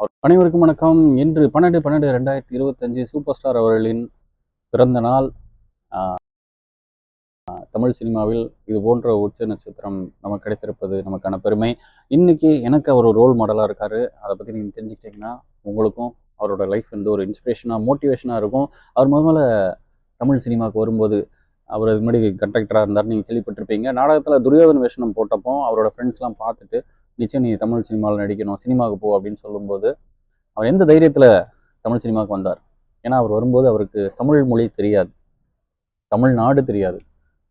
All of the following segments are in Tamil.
அனைவருக்கும் வணக்கம். இன்று 12/12/2025 சூப்பர் ஸ்டார் அவர்களின் பிறந்த நாள். தமிழ் சினிமாவில் இது போன்ற உச்ச நட்சத்திரம் நமக்கு கிடைத்திருப்பது நமக்கான பெருமை. இன்னைக்கு எனக்கு அவர் ஒரு ரோல் மாடலாக இருக்கார். அதை பற்றி நீங்கள் தெரிஞ்சுக்கிட்டிங்கன்னா உங்களுக்கும் அவரோட லைஃப் வந்து ஒரு இன்ஸ்பிரேஷனாக மோட்டிவேஷனாக இருக்கும். அவர் முதல்ல தமிழ் சினிமாவுக்கு வரும்போது அவர் அது முன்னாடி கண்டக்டராக இருந்தார், நீங்கள் கேள்விப்பட்டிருப்பீங்க. நாடகத்தில் துரியோதன வேஷனம் போட்டப்போ அவரோட ஃப்ரெண்ட்ஸ்லாம் பார்த்துட்டு நிச்சயம் நீ தமிழ் சினிமாவில் நடிக்கணும், சினிமாவுக்கு போ அப்படின்னு சொல்லும்போது அவர் எந்த தைரியத்தில் தமிழ் சினிமாவுக்கு வந்தார்? ஏன்னா அவர் வரும்போது அவருக்கு தமிழ் மொழி தெரியாது, தமிழ்நாடு தெரியாது,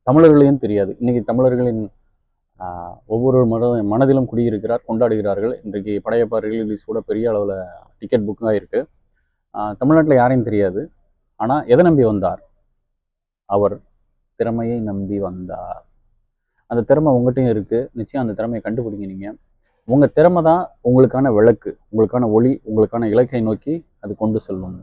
தமிழர்களையும் தெரியாது. இன்னைக்கு தமிழர்களின் ஒவ்வொரு மனதிலும் குடியிருக்கிறார், கொண்டாடுகிறார்கள். இன்றைக்கு படையப்பா ரிலீஸ் கூட பெரிய அளவில் டிக்கெட் புக்காக இருக்குது. தமிழ்நாட்டில் யாரையும் தெரியாது. ஆனால் எதை நம்பி வந்தார்? அவர் திறமையை நம்பி வந்தார். அந்த திறமை உங்கள்கிட்டையும் இருக்குது. நிச்சயம் அந்த திறமையை கண்டுபிடிங்க. நீங்கள் உங்கள் திறமை தான் உங்களுக்கான விளக்கு, உங்களுக்கான ஒளி, உங்களுக்கான இலக்கை நோக்கி அது கொண்டு செல்லும்.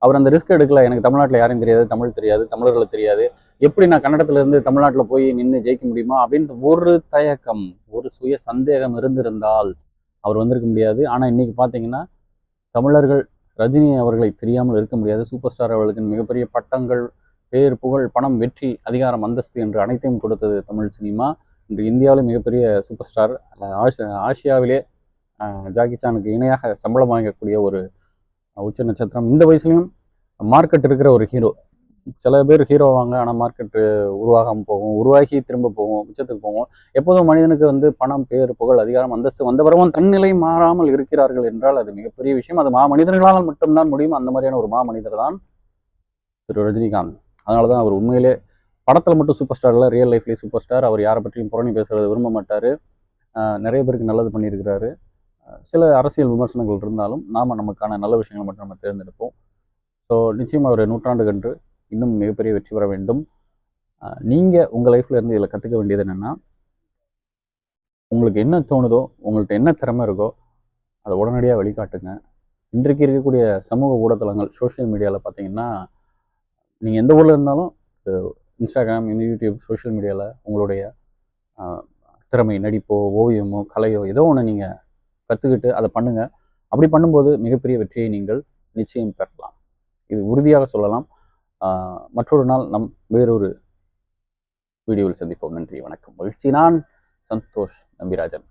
அவர் அந்த ரிஸ்க் எடுக்கல. எனக்கு தமிழ்நாட்டில் யாரையும் தெரியாது, தமிழ் தெரியாது, தமிழர்களை தெரியாது, எப்படி நான் கன்னடத்திலேருந்து தமிழ்நாட்டில் போய் நின்று ஜெயிக்க முடியுமா அப்படின்ற ஒரு தயக்கம், ஒரு சுய சந்தேகம் இருந்திருந்தால் அவர் வந்திருக்க முடியாது. ஆனால் இன்னைக்கு பார்த்தீங்கன்னா தமிழர்கள் ரஜினி அவர்களை தெரியாமல் இருக்க முடியாது. சூப்பர் ஸ்டார் அவர்களுக்கு மிகப்பெரிய பட்டங்கள், பேர், புகழ், பணம், வெற்றி, அதிகாரம், அந்தஸ்து என்று அனைத்தையும் கொடுத்தது தமிழ் சினிமா. இன்று இந்தியாவிலே மிகப்பெரிய சூப்பர் ஸ்டார், ஆசியாவிலே ஜாக்கி சானுக்கு இணையாக சம்பளம் வாங்கக்கூடிய ஒரு உச்ச நட்சத்திரம். இந்த வயசுலையும் மார்க்கெட் இருக்கிற ஒரு ஹீரோ. சில பேர் ஹீரோ வாங்க, ஆனால் மார்க்கெட்டு உருவாகாமல் போகும், உருவாகி திரும்ப போகும், உச்சத்துக்கு போகும். எப்போதும் மனிதனுக்கு வந்து பணம், பேர், புகழ், அதிகாரம், அந்தஸ்து வந்தவரவும் தன்னிலை மாறாமல் இருக்கிறார்கள் என்றால் அது மிகப்பெரிய விஷயம். அது மனிதர்களால் மட்டும்தான் முடியும். அந்த மாதிரியான ஒரு மனிதர் தான் திரு ரஜினிகாந்த். அதனால தான் அவர் உண்மையிலே படத்தில் மட்டும் சூப்பர் ஸ்டார் இல்லை, ரியல் லைஃப்லேயே சூப்பர் ஸ்டார். அவர் யாரை பற்றியும் புறணி பேசுறது விரும்ப மாட்டார். நிறைய பேருக்கு நல்லது பண்ணியிருக்கிறாரு. சில அரசியல் விமர்சனங்கள் இருந்தாலும் நாம் நமக்கான நல்ல விஷயங்களை மட்டும் நம்ம தேர்ந்தெடுப்போம். ஸோ நிச்சயமாக ஒரு நூற்றாண்டு கன்று இன்னும் மிகப்பெரிய வெற்றி பெற வேண்டும். நீங்கள் உங்கள் லைஃப்பில் இருந்து இதில் கற்றுக்க வேண்டியது என்னென்னா, உங்களுக்கு என்ன தோணுதோ, உங்கள்கிட்ட என்ன திறமை இருக்கோ அதை உடனடியாக வெளிக்காட்டுங்க. இன்றைக்கு இருக்கக்கூடிய சமூக ஊடகத்தலங்கள், சோஷியல் மீடியாவில் பார்த்தீங்கன்னா, நீங்கள் எந்த ஊரில் இருந்தாலும் இன்ஸ்டாகிராம், யூடியூப், சோஷியல் மீடியாவில் உங்களுடைய திறமை, நடிப்போ, ஓவியமோ, கலையோ ஏதோ ஒன்று நீங்கள் கற்றுக்கிட்டு அதை பண்ணுங்கள். அப்படி பண்ணும்போது மிகப்பெரிய வெற்றியை நீங்கள் நிச்சயம் பெறலாம். இது உறுதியாக சொல்லலாம். மற்றொரு நாள் நம் வேறொரு வீடியோவில் சந்திப்போம். நன்றி, வணக்கம், மகிழ்ச்சி. நான் சந்தோஷ் நம்பிராஜன்.